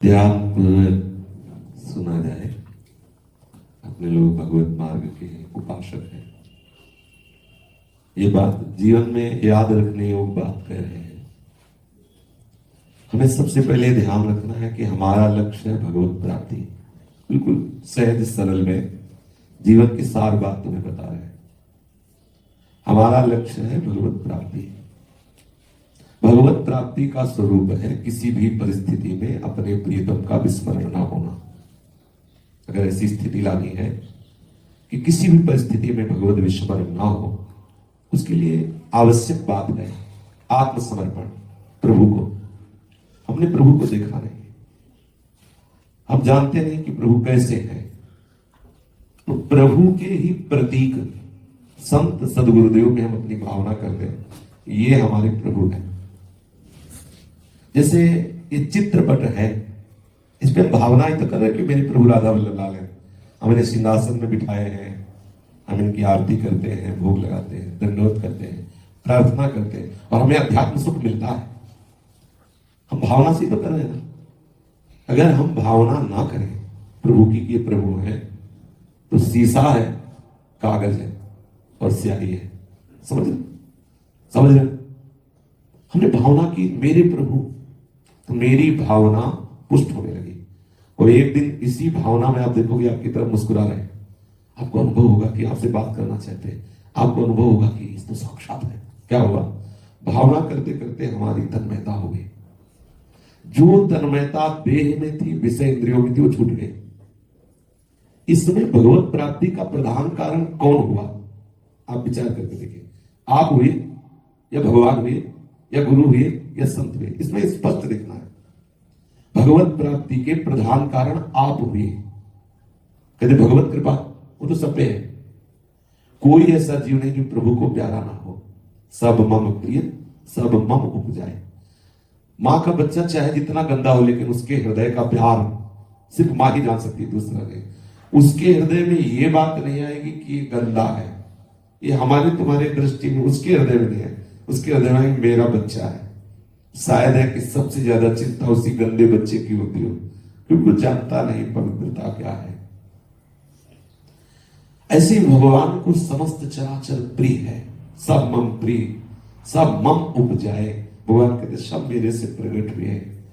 ध्यानपूर्वक सुना जाए। अपने लोग भगवत मार्ग के उपासक हैं। ये बात जीवन में याद रखने योग्य बात कह रहे हैं। हमें सबसे पहले ध्यान रखना है कि हमारा लक्ष्य है भगवत प्राप्ति। बिल्कुल सहज सरल में जीवन की सार बात तुम्हें बता रहे हैं। हमारा लक्ष्य है भगवत प्राप्ति। भगवत प्राप्ति का स्वरूप है किसी भी परिस्थिति में अपने प्रियतम का विस्मरण ना होना। अगर ऐसी स्थिति लानी है कि किसी भी परिस्थिति में भगवत विस्मरण ना हो, उसके लिए आवश्यक बात है आत्मसमर्पण। प्रभु को हमने प्रभु को देखा नहीं, हम जानते नहीं कि प्रभु कैसे हैं। तो प्रभु के ही प्रतीक संत सदगुरुदेव में हम अपनी भावना करते हैं, ये हमारे प्रभु हैं। जैसे ये चित्रपट है, इस पे भावना ही तो कर रहे कि मेरे प्रभु राधा वल्लभ लाल हैं। हम इन्हें सिंहासन में बिठाए हैं, हम इनकी आरती करते हैं, भोग लगाते हैं, दंडवत करते हैं, प्रार्थना करते हैं और हमें अध्यात्म सुख मिलता है। हम भावना से तो कर रहे हैं ना। अगर हम भावना ना करें प्रभु की ये प्रभु है, तो शीशा है, कागज है और स्याही है। समझ रहे? हमने भावना की मेरे प्रभु, तो मेरी भावना पुष्ट होने लगी। और एक दिन इसी भावना में आप देखोगे आपकी तरफ मुस्कुरा रहे हैं। आपको अनुभव होगा कि आपसे बात करना चाहते हैं। आपको अनुभव होगा कि इस तो साक्षात है। क्या हुआ? भावना करते करते हमारी तन्मयता हो गई। जो तन्मयता देह में थी, विषय इंद्रियों में थी, वो छूट गई। इसमें भगवत प्राप्ति का प्रधान कारण कौन हुआ? आप विचार करके देखिए। आप हुए या भगवान हुए या गुरु हुए या संत हुए? इसमें स्पष्ट देखना है। भगवत प्राप्ति के प्रधान कारण आप हुए। कहते भगवत कृपा, वो तो सब पे है। कोई ऐसा जीव नहीं जो प्रभु को प्यारा ना हो। सब मम प्रिय सब मम उपजाए। मां का बच्चा चाहे जितना गंदा हो, लेकिन उसके हृदय का प्यार सिर्फ मां ही जान सकती है, दूसरा नहीं। उसके हृदय में ये बात नहीं आएगी कि ये गंदा है। ये हमारे तुम्हारे दृष्टि में उसके हृदय में नहीं है। उसके हृदय में मेरा बच्चा है। शायद है कि सबसे ज्यादा चिंता उसी गंदे बच्चे की होती हो, क्योंकि वो जानता नहीं पवित्रता क्या है। ऐसे भगवान को समस्त चराचर प्रिय है। सब मम प्रिय सब मम उपजाए। भगवान कहते सब मेरे से प्रकट हुए हैं,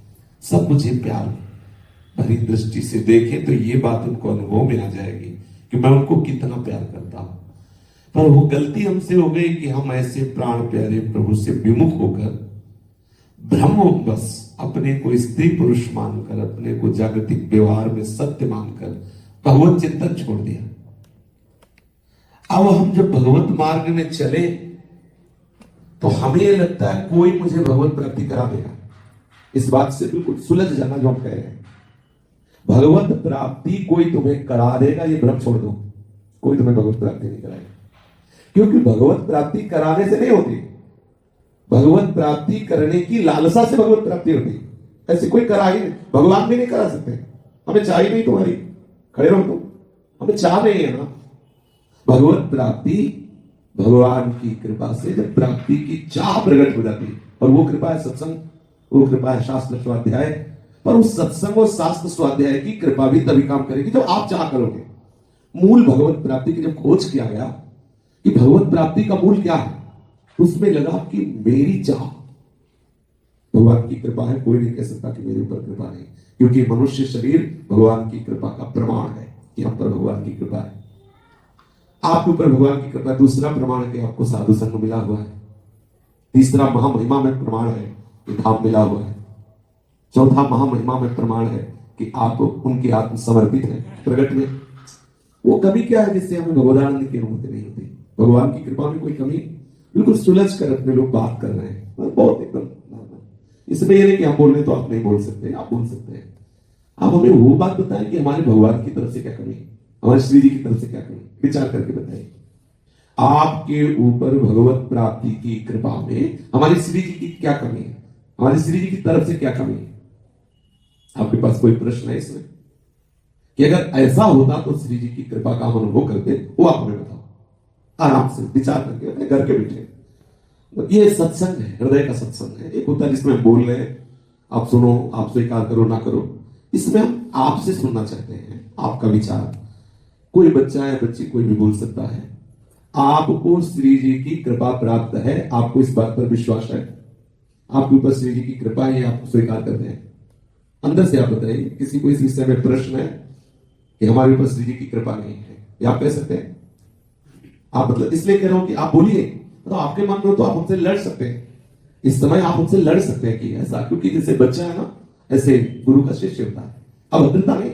सब मुझे प्यार भरी दृष्टि से देखें तो ये बात उनको अनुभव में आ जाएगी कि मैं उनको कितना प्यार करता हूं। पर वो गलती हमसे हो गई कि हम ऐसे प्राण प्यारे प्रभु से विमुख होकर ब्रह्म बस अपने को स्त्री पुरुष मानकर, अपने को जागतिक व्यवहार में सत्य मानकर भगवत चिंतन छोड़ दिया। अब हम जब भगवत मार्ग में चले तो हमें यह लगता है कोई मुझे भगवत प्राप्ति करा देगा। इस बात से बिल्कुल सुलझ जाना जो हम कह रहे हैं। भगवत प्राप्ति कोई तुम्हें करा देगा, ये भ्रम छोड़ दो। कोई तुम्हें भगवत प्राप्ति नहीं कराएगा, क्योंकि भगवत प्राप्ति कराने से नहीं होती। भगवत प्राप्ति करने की लालसा से भगवत प्राप्ति होती। ऐसे कोई करा ही नहीं, भगवान भी नहीं करा सकते। हमें चाह ही नहीं तुम्हारी, खड़े रहो तुम, हमें चाह नहीं है ना। भगवत प्राप्ति भगवान की कृपा से जब प्राप्ति की चाह प्रकट हो जाती है, और वो कृपा है सत्संग, वो कृपा है शास्त्र स्वाध्याय। पर उस सत्संग और शास्त्र स्वाध्याय की कृपा भी तभी काम करेगी जब आप चाह करोगे। मूल भगवत प्राप्ति की जब खोज किया गया कि भगवत प्राप्ति का मूल क्या है, उसमें लगा कि मेरी चाह। भगवान की कृपा है, कोई नहीं कह सकता कि मेरे ऊपर कृपा नहीं, क्योंकि मनुष्य शरीर भगवान की कृपा का प्रमाण है कि हम पर भगवान की कृपा है। आपके ऊपर भगवान की कृपा। दूसरा प्रमाण है कि आपको साधु संग मिला हुआ है। तीसरा महामहिमा में प्रमाण है कि धाम मिला हुआ है। चौथा महामहिमा में प्रमाण है कि आप उनके आत्म समर्पित हैं प्रगट में। वो कमी क्या है जिससे हमें भगवदानंद की अनुभूति नहीं होती? भगवान की कृपा में कोई कमी? बिल्कुल सुलझ कर अपने लोग बात कर रहे हैं, बहुत एकदम। इसमें यह नहीं कि हम बोल रहे तो आप नहीं बोल सकते, आप बोल सकते हैं। आप हमें वो बात बताएं कि हमारे भगवान की तरफ से क्या कमी है, हमारे श्री जी की तरफ से क्या कमी, विचार करके बताइए। आपके ऊपर भगवत प्राप्ति की कृपा में हमारी श्री जी की क्या कमी है, हमारी श्री जी की तरफ से क्या कमी है? आपके पास कोई प्रश्न है इसमें? कि अगर ऐसा होता तो श्री जी की कृपा का हम अनुभव करते, वो आप हमें बताओ। आराम से विचार करके अपने घर के बैठे। ये सत्संग है, हृदय का सत्संग है। एक होता है जिसमें बोल रहे हैं, आप सुनो, आप स्वीकार करो ना करो। इसमें हम आपसे सुनना चाहते हैं, आपका विचार। कोई बच्चा या बच्ची कोई भी बोल सकता है, आपको श्री जी की कृपा प्राप्त है, आपको इस बात पर विश्वास है, आपके ऊपर श्री जी की कृपा है, आप स्वीकार करते हैं? अंदर से आप बताइए, किसी को इस विषय में प्रश्न है कि हमारे ऊपर श्री जी की कृपा नहीं है, या आप कह सकते हैं? आप मतलब इसलिए कह रहा हूं कि आप बोलिए, तो आपके मन में हो तो आप हमसे लड़ सकते हैं, इस समय आप हमसे लड़ सकते हैं कि ऐसा, क्योंकि जैसे बच्चा है ना, ऐसे गुरु का शिष्य होता है। अभद्रता नहीं,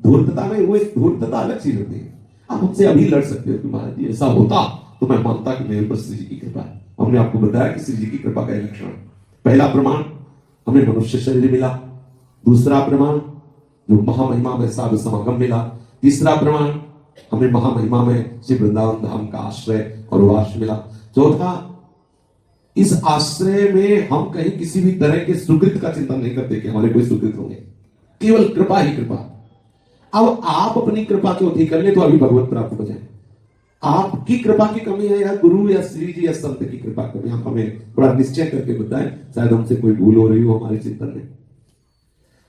धूर्तता नहीं, वो एक धूर्तता अलग चीज होती है। आप हमसे अभी लड़ सकते हो कि महाराज जी ऐसा होता तो मैं मानता कि मेरे ऊपर श्री जी की कृपा है। हमने आपको बताया कि श्री जी की कृपा का लक्षण, पहला प्रमाण हमें मनुष्य शरीर मिला, दूसरा प्रमाण जो महामहिमा में साधु समागम मिला, तीसरा प्रमाण हमें महामहिमा में श्री वृंदावन धाम का आश्रय और वास मिला, चौथा इस आश्रय में हम कहीं किसी भी तरह के सुकृत का चिंतन नहीं करते कि हमारे कोई सुकृत होंगे, केवल कृपा ही कृपा। अब आप अपनी कृपा को ठीक कर ले तो अभी भगवत प्राप्त हो जाए। आपकी कृपा की कमी है या गुरु या श्री जी या संत की कृपा की कमी, आप हमें बड़ा निश्चय करके बताएं, शायद हमसे कोई भूल हो रही हो हमारे चिंतन में।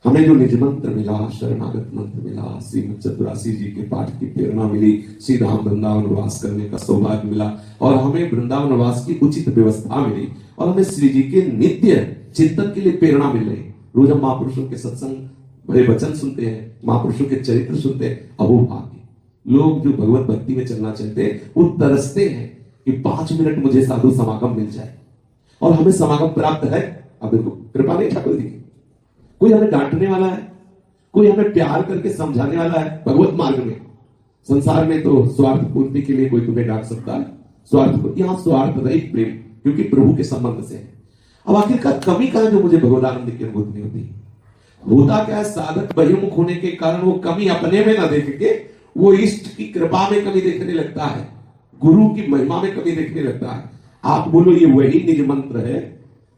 हमें जो निज मंत्र मिला, शरणागत मंत्र मिला, श्रीमद चतुरासी जी के पाठ की प्रेरणा मिली, श्री धाम वृंदावन वास करने का सौभाग्य मिला, और हमें वृंदावन वास की उचित व्यवस्था मिली, और हमें श्री जी के नित्य चिंतन के लिए प्रेरणा मिल रही। रोज हम महापुरुषों के सत्संग भरे वचन सुनते हैं, महापुरुषों के चरित्र सुनते हैं। अहो भाग्य लोग जो भगवत भक्ति में चलना चाहते हैं, वो तरसते हैं कि 5 मिनट मुझे साधु समागम मिल जाए, और हमें समागम प्राप्त है। अब देखो कृपा नहीं ठाकुर जी, कोई हमें डांटने वाला है, कोई हमें प्यार करके समझाने वाला है। भगवत मार्ग में, संसार में तो स्वार्थ पूर्ति के लिए कोई तुम्हें डांट सकता है, स्वार्थ, यहां स्वार्थ रहित प्रेम, क्योंकि प्रभु के संबंध से है। अब आखिरकार कमी कहां जो मुझे भगवदानंद की अनुभूति नहीं होती? होता क्या है, साधक बहिर्मुख होने के कारण वो कमी अपने में ना देख के वो इष्ट की कृपा में कमी देखने लगता है, गुरु की महिमा में कमी देखने लगता है। आप बोलो ये वही निज मंत्र है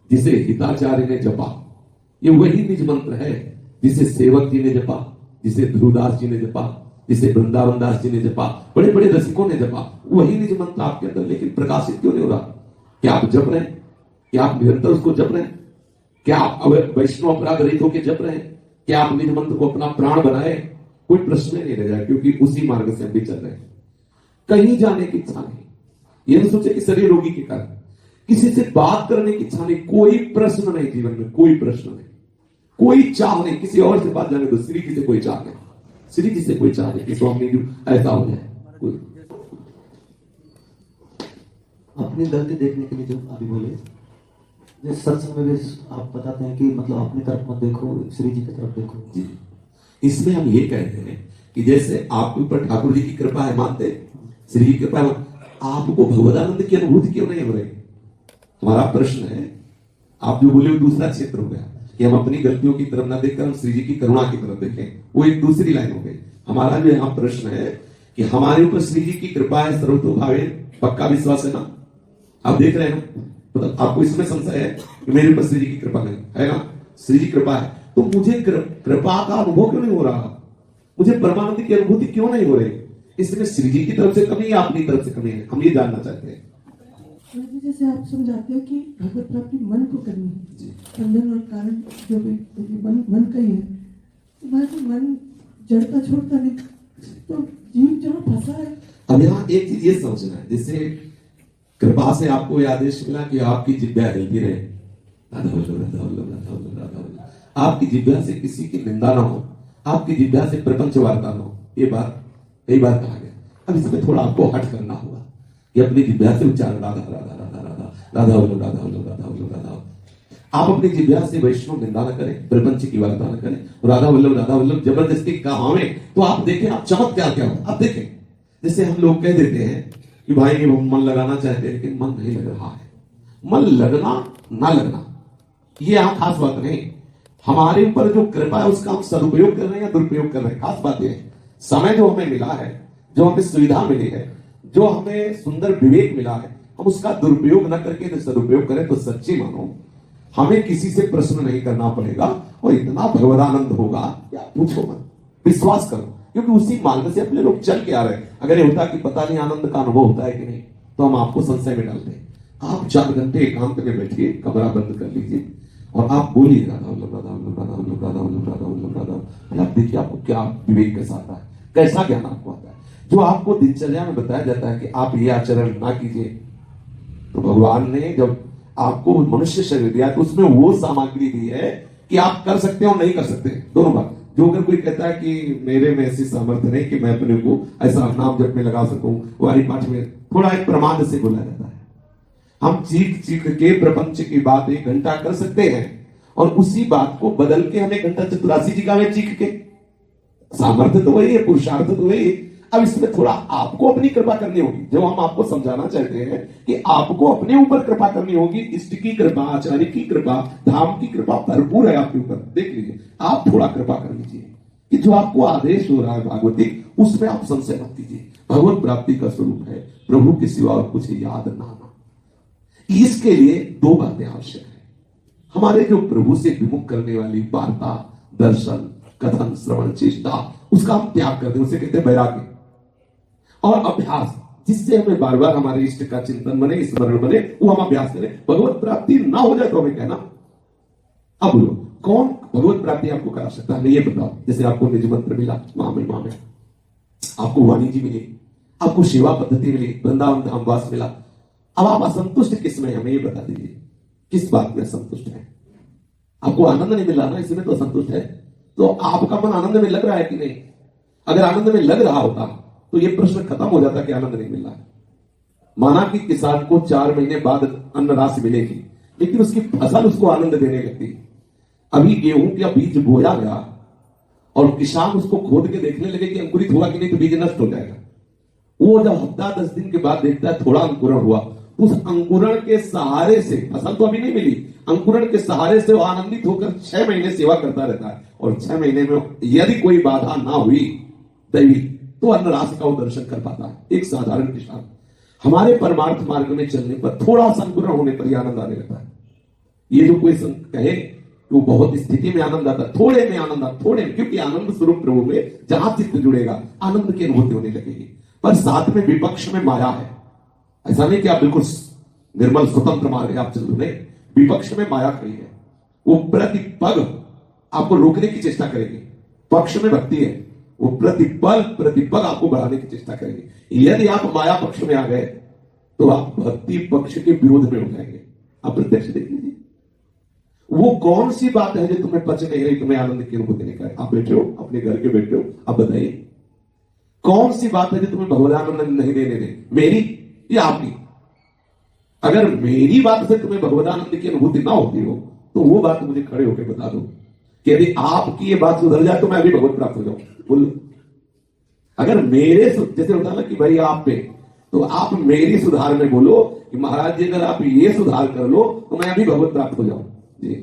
जिसे हिताचार्य ने जपा, ये वही निज मंत्र है जिसे सेवक जी ने जपा, जिसे ध्रुवदास जी ने जपा, जिसे वृंदावन दास जी ने जपा, बड़े बड़े रसिकों ने जपा, वही निज मंत्र आपके अंदर लेकिन प्रकाशित क्यों नहीं हो रहा? क्या आप जप रहे हैं? क्या आप निरंतर उसको जप रहे हैं? क्या आप वैष्णव अपराध रहित होकर जप रहे हैं? क्या आप निज मंत्र को अपना प्राण बनाए? कोई प्रश्न नहीं रह जाए, क्योंकि उसी मार्ग से हम भी चल रहे हैं। कहीं जाने की इच्छा नहीं, ये नहीं सोचे कि शरीर रोगी के कारण, किसी से बात करने की इच्छा नहीं, कोई प्रश्न नहीं जीवन में, कोई प्रश्न नहीं, कोई चाह नहीं, किसी और से बात जाने दो, श्री जी से कोई चाह नहीं, श्री जी से कोई चाह नहीं कि स्वामी जी ऐसा हो जाए। कोई अपनी गलती देखने के लिए जो अभी बोले, जिस सत्संग में भी आप बताते हैं कि मतलब अपनी तरफ मत देखो, श्री जी की तरफ देखो जी। इसमें हम ये कहते हैं कि जैसे आपके ऊपर ठाकुर जी की कृपा है, मानते श्री जी की कृपा है, आपको भगवदानंद की अनुभूति क्यों नहीं हो रही? हमारा प्रश्न है, आप जो बोले वो दूसरा क्षेत्र हो गया कि हम अपनी गलतियों की तरफ ना देखकर हम श्री जी की करुणा की तरफ देखें, वो एक दूसरी लाइन हो गई। हमारा जो यहाँ प्रश्न है कि हमारे ऊपर श्री जी की कृपा है, सर्वतोभावे, पक्का विश्वास है ना? आप देख रहे हैं ना, मतलब आपको इसमें संशय है कि मेरे ऊपर श्री जी की कृपा नहीं है ना? श्री जी कृपा है, तो मुझे कृपा का अनुभव क्यों नहीं हो रहा? मुझे परमानंद की अनुभूति क्यों नहीं हो रही? इसमें श्री जी की तरफ से कमी है, अपनी तरफ से कमी है? हम ये जानना चाहते हैं। जैसे आप समझाते हैं कि भगवत प्राप्ति मन को करनी है, बंधन और कारण जो भी मन का ही है, तो मन जड़ता छोड़ता नहीं, तो जीव जहाँ फंसा है। अब यहाँ एक चीज ये समझना है, जैसे कृपा से आपको यह आदेश मिला कि आपकी जिब्या हिलती रहे, राधा वल्लभ राधा वल्लभ राधा वल्लभ राधा वल्लभ, आपकी जिब्या से किसी की निंदा ना हो, आपकी जिब्या से प्रपंच वार्ता ना हो। ये बात कई बार कहा गया। अब इसमें थोड़ा आपको हट करना होगा कि अपनी जिब्या से उच्चारण राधा राधा राधा राधा राधा वल्लभ राधा वल्लभ राधा वल्लभ राधा। आप अपनी जिब्या से वैष्णव निंदा न करें, प्रपंच की वार्ता न करें, राधा वल्लभ जबरदस्ती कहावें, तो आप देखें आप चमत्कार क्या हो। आप देखें, जैसे हम लोग कह देते हैं कि भाई हम मन लगाना चाहते हैं लेकिन मन नहीं लग रहा है। मन लगना ना लगना ये यहाँ खास बात नहीं, हमारे ऊपर जो कृपा है उसका हम सदुपयोग कर रहे हैं या दुरुपयोग कर रहे हैं, खास बात यह है। समय जो हमें मिला है, जो हमें सुविधा मिली है, जो हमें सुंदर विवेक मिला है, हम उसका दुरुपयोग न करके सदुपयोग करें तो सच्ची मानो हमें किसी से प्रश्न नहीं करना पड़ेगा और इतना भगवदानंद होगा या पूछो मत, विश्वास करो, क्योंकि उसी मार्ग से अपने लोग चल के आ रहे हैं। अगर ये होता कि पता नहीं आनंद का अनुभव होता है कि नहीं, तो हम आपको संशय में डालते हैं। आप 4 घंटे एकांत में बैठिए, कमरा बंद कर लीजिए और आप बोलिए राधा वल्लभ राधा वल्लभ राधा वल्लभ राधा वल्लभ राधा वल्लभ राधा। आप देखिए आपको क्या विवेक कैसा आता है, कैसा ज्ञान आपको आता है। जो आपको दिनचर्या में बताया जाता है कि आप ये आचरण ना कीजिए, तो भगवान ने जब आपको मनुष्य शरीर दिया तो उसमें वो सामग्री दी है कि आप कर सकते हो और नहीं कर सकते, दोनों बात। जो अगर कोई कहता है कि मेरे में ऐसी सामर्थ्य नहीं कि मैं अपने को ऐसा नाम जप में लगा सकूं, वाली पाठ में थोड़ा एक प्रमाद से बोला जाता है। हम चीख चीख के प्रपंच की बात 1 घंटा कर सकते हैं और उसी बात को बदल के हम 1 घंटा चतुरासी जी का में चीख के, सामर्थ्य तो वही है, पुरुषार्थ तो वही है। अब इसमें थोड़ा आपको अपनी कृपा करनी होगी। जो हम आपको समझाना चाहते हैं कि आपको अपने ऊपर कृपा करनी होगी। इष्ट की कृपा, आचार्य की कृपा, धाम की कृपा भरपूर है आपके ऊपर। देख लीजिए, आप थोड़ा कृपा कर लीजिए कि जो आपको आदेश हो रहा है भागवती, उसमें आप संशय मत कीजिए। भगवत प्राप्ति का स्वरूप है प्रभु के सिवा और कुछ याद ना आना। इसके लिए 2 बातें आवश्यक है। हमारे जो प्रभु से विमुख करने वाली वार्ता, दर्शन, कथन, श्रवण, चेष्टा, उसका हम त्याग कर दें, उसे कहते हैं वैराग्य। और अभ्यास, जिससे हमें बार बार हमारे इष्ट का चिंतन बने, स्मरण बने, वो हम अभ्यास करें। भगवत प्राप्ति ना हो जाए तो हमें कहना। अब बोलो, कौन भगवत प्राप्ति आपको करा सकता है? ये बताओ। जैसे आपको निज मंत्र मिला, माँ में आपको वाणी जी मिली, आपको सेवा पद्धति मिली, वृंदावन धाम वास मिला। अब आप असंतुष्ट किसमें, हमें ये बता दीजिए, किस बात में असंतुष्ट है? आपको आनंद नहीं मिल रहा ना, इसमें तो असंतुष्ट है। तो आपका मन आनंद में लग रहा है कि नहीं? अगर आनंद में लग रहा होता तो ये प्रश्न खत्म हो जाता कि आनंद नहीं मिल रहा है। माना कि किसान को 4 महीने बाद अन्न राशि मिलेगी, लेकिन उसकी फसल उसको आनंद देने लगती। अभी गेहूं का बीज बोया गया और किसान उसको खोद के देखने लगे कि अंकुरित हुआ कि नहीं, तो बीज नष्ट हो जाएगा। वो जब हफ्ता 10 दिन के बाद देखता है थोड़ा अंकुरण हुआ, उस अंकुरण के सहारे से, फसल तो अभी नहीं मिली, अंकुरण के सहारे से वो आनंदित होकर 6 महीने सेवा करता रहता है। और 6 महीने में यदि कोई बाधा ना हुई दैवी, तो अन्न राशि का वो दर्शन कर पाता है। एक साधारण किसान हमारे परमार्थ मार्ग में चलने पर, थोड़ा संकुरण होने पर ही आनंद आने लगता है। ये जो कोई कहे कि वो बहुत स्थिति में आनंद आता, थोड़े में आनंद आता, थोड़े में, क्योंकि आनंद स्वरूप प्रभु में जहां चित्त जुड़ेगा आनंद की अनुभूति होने लगेगी। पर साथ में विपक्ष में माया है। ऐसा नहीं कि आप बिल्कुल निर्मल स्वतंत्र मार्ग आप चल रहे, विपक्ष में माया खड़ी है। वो प्रतिपल आपको रोकने की चेष्टा करेगी। पक्ष में भक्ति है, वो प्रतिपल आपको बढ़ाने की चेष्टा करेगी। यदि आप माया पक्ष में आ गए तो आप भक्ति पक्ष के विरोध में हो जाएंगे। आप प्रत्यक्ष देख लीजिए, वो कौन सी बात है जो तुम्हें पच नहीं रही, तुम्हें आनंद की अनुभूति नहीं करे। आप बैठे हो, अपने घर के बैठे हो, आप बताइए कौन सी बात है जो तुम्हें भगवदानंद नहीं देने दे, मेरी या आपकी? अगर मेरी बात से तुम्हें भगवदानंद की अनुभूति ना होती हो तो वो बात मुझे खड़े होकर बता दो कि यदि आपकी ये बात सुधर जाए तो मैं भी भगवत प्राप्त हो जाऊं। बोलो, अगर मेरे जैसे होता ना कि भाई आप पे, तो आप मेरी सुधार में बोलो कि महाराज जी अगर आप ये सुधार कर लो तो मैं अभी भगवत प्राप्त हो जाऊं। जी।